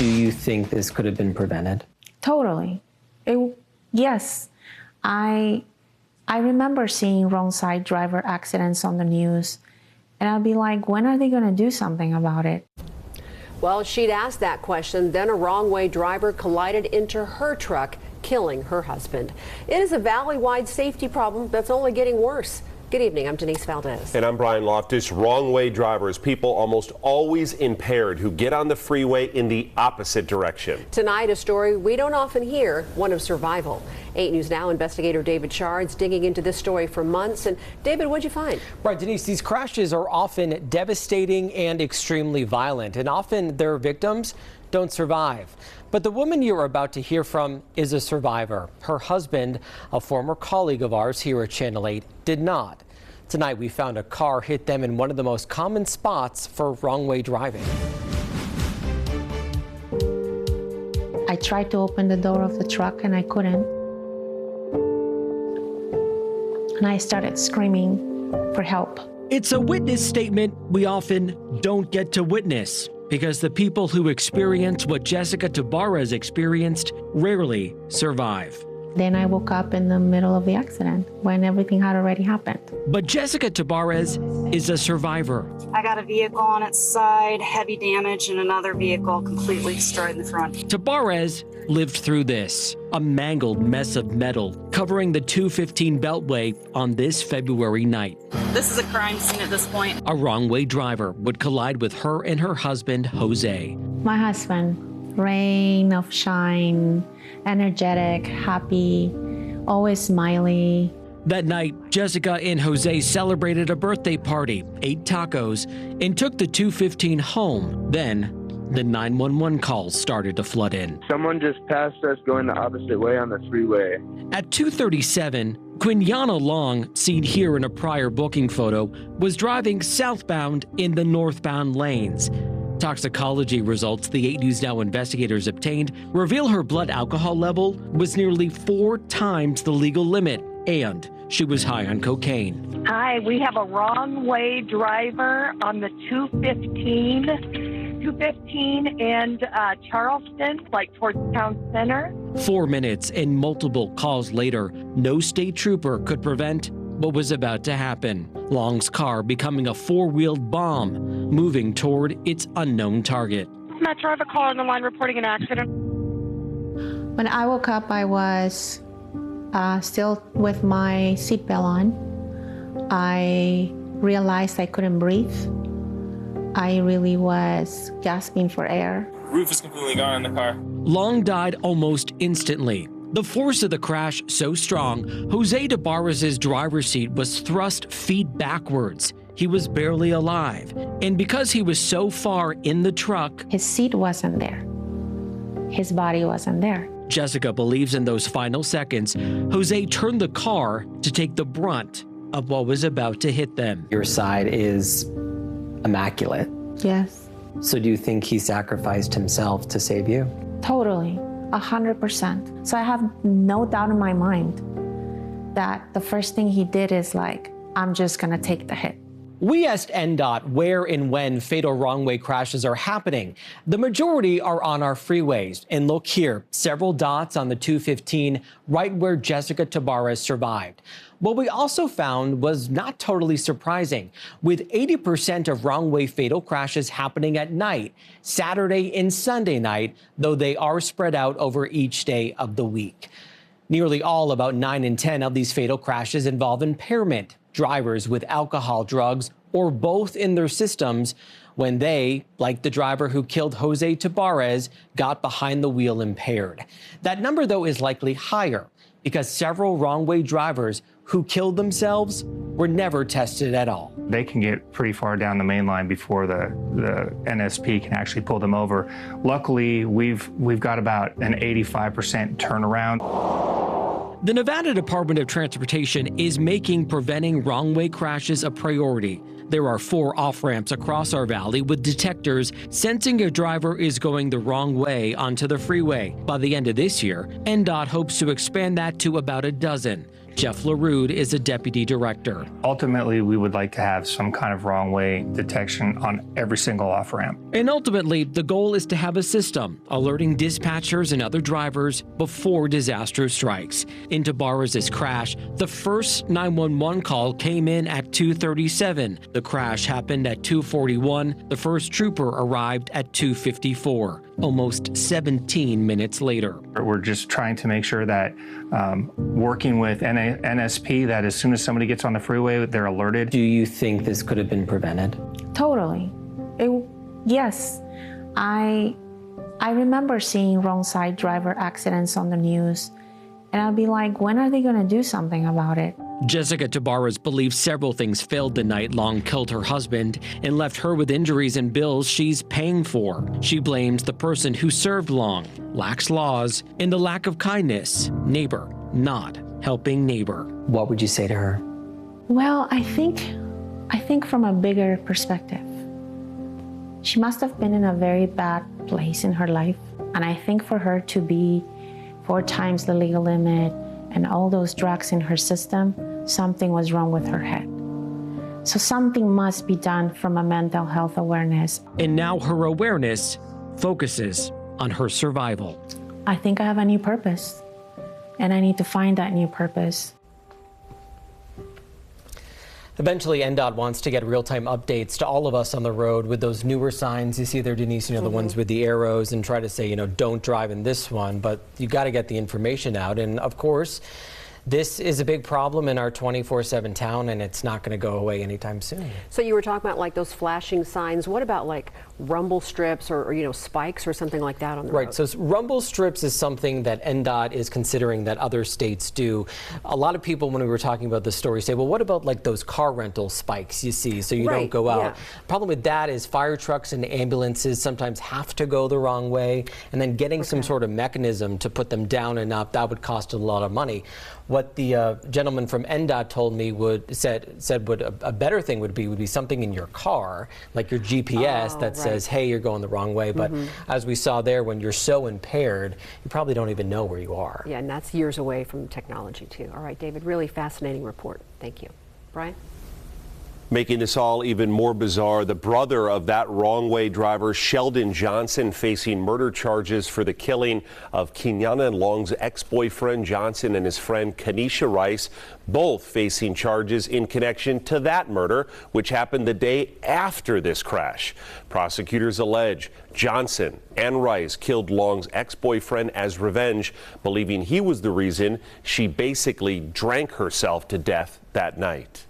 Do you think this could have been prevented? Totally. Yes. I remember seeing wrong side driver accidents on the news, and I'd be like, when are they going to do something about it? Well, she'd asked that question, then a wrong-way driver collided into her truck, killing her husband. It is a valley-wide safety problem that's only getting worse. Good evening, I'm Denise Valdez. And I'm Brian Loftus. Wrong-way drivers, people almost always impaired who get on the freeway in the opposite direction. Tonight, a story we don't often hear, one of survival. 8 News Now investigator David Chard's digging into this story for months. And David, what'd you find? Right, Denise, these crashes are often devastating and extremely violent, and often their victims don't survive. But the woman you're about to hear from is a survivor. Her husband, a former colleague of ours here at Channel 8, did not. Tonight, we found a car hit them in one of the most common spots for wrong-way driving. I tried to open the door of the truck and I couldn't. And I started screaming for help. It's a witness statement we often don't get to witness, because the people who experience what Jessica Tabarez experienced rarely survive. Then I woke up in the middle of the accident when everything had already happened. But Jessica Tabarez is a survivor. I got a vehicle on its side, heavy damage, and another vehicle completely destroyed in the front. Tabarez lived through this, a mangled mess of metal covering the 215 Beltway on this February night. This is a crime scene at this point. A wrong-way driver would collide with her and her husband, Jose. My husband, rain of shine, energetic, happy, always smiley. That night, Jessica and Jose celebrated a birthday party, ate tacos, and took the 215 home. Then, the 911 calls started to flood in. Someone just passed us going the opposite way on the freeway. At 2:37, Quinyana Long, seen here in a prior booking photo, was driving southbound in the northbound lanes. Toxicology results the 8 News Now investigators obtained reveal her blood alcohol level was nearly 4 times the legal limit, and she was high on cocaine. Hi, we have a wrong-way driver on the 215 and Charleston, like towards town center. 4 minutes and multiple calls later, no state trooper could prevent what was about to happen. Long's car becoming a 4-wheeled bomb, moving toward its unknown target. Metro, I have a call on the line reporting an accident. When I woke up, I was still with my seatbelt on. I realized I couldn't breathe. I really was gasping for air. Roof is completely gone in the car. Long died almost instantly. The force of the crash so strong, Jose Tabarez's driver's seat was thrust feet backwards. He was barely alive. And because he was so far in the truck, his seat wasn't there. His body wasn't there. Jessica believes in those final seconds, Jose turned the car to take the brunt of what was about to hit them. Your side is immaculate. Yes. So do you think he sacrificed himself to save you? Totally, 100%. So I have no doubt in my mind that the first thing he did is like, I'm just gonna take the hit. We asked NDOT where and when fatal wrong-way crashes are happening. The majority are on our freeways. And look here, several dots on the 215, right where Jessica Tabarez survived. What we also found was not totally surprising, with 80% of wrong-way fatal crashes happening at night, Saturday and Sunday night, though they are spread out over each day of the week. Nearly all, about 9 in 10 of these fatal crashes involve impairment. Drivers with alcohol, drugs, or both in their systems when they, like the driver who killed Jose Tabarez, got behind the wheel impaired. That number, though, is likely higher because several wrong-way drivers who killed themselves were never tested at all. They can get pretty far down the main line before the NSP can actually pull them over. Luckily, we've got about an 85% turnaround. The Nevada Department of Transportation is making preventing wrong-way crashes a priority. There are 4 off-ramps across our valley with detectors sensing a driver is going the wrong way onto the freeway. By the end of this year, NDOT hopes to expand that to about a dozen. Jeff LaRude is a deputy director. Ultimately, we would like to have some kind of wrong way detection on every single off-ramp. And ultimately, the goal is to have a system alerting dispatchers and other drivers before disaster strikes. In Tabarroz's crash, the first 911 call came in at 2:37. The crash happened at 2:41. The first trooper arrived at 2:54, almost 17 minutes later. We're just trying to make sure that working with NSP, that as soon as somebody gets on the freeway, they're alerted. Do you think this could have been prevented? Totally. Yes. I remember seeing wrong side driver accidents on the news, and I'd be like, when are they going to do something about it? Jessica Tabarroz believes several things failed the night Long killed her husband and left her with injuries and bills she's paying for. She blames the person who served Long, lax laws, and the lack of kindness. Neighbor not helping neighbor. What would you say to her? Well, I think from a bigger perspective. She must have been in a very bad place in her life. And I think for her to be 4 times the legal limit and all those drugs in her system, something was wrong with her head. So something must be done from a mental health awareness. And now her awareness focuses on her survival. I think I have a new purpose, and I need to find that new purpose. Eventually, NDOT wants to get real-time updates to all of us on the road with those newer signs. You see there, Denise, the ones with the arrows, and try to say, don't drive in this one. But you got to get the information out. And of course, this is a big problem in our 24/7 town, and it's not going to go away anytime soon. So you were talking about like those flashing signs. What about like rumble strips or spikes or something like that on the road? Right. So rumble strips is something that NDOT is considering that other states do. A lot of people, when we were talking about this story, say, well, what about like those car rental spikes you see so you don't go out? Yeah. Problem with that is fire trucks and ambulances sometimes have to go the wrong way, and then getting some sort of mechanism to put them down and up, that would cost a lot of money. What the gentleman from NDOT told me said would a better thing would be something in your car, like your GPS that says, hey, you're going the wrong way. But as we saw there, when you're so impaired, you probably don't even know where you are. Yeah, and that's years away from technology too. All right, David, really fascinating report. Thank you. Brian? Making this all even more bizarre, the brother of that wrong-way driver, Sheldon Johnson, facing murder charges for the killing of Kenyana Long's ex-boyfriend Johnson and his friend Kanisha Rice, both facing charges in connection to that murder, which happened the day after this crash. Prosecutors allege Johnson and Rice killed Long's ex-boyfriend as revenge, believing he was the reason she basically drank herself to death that night.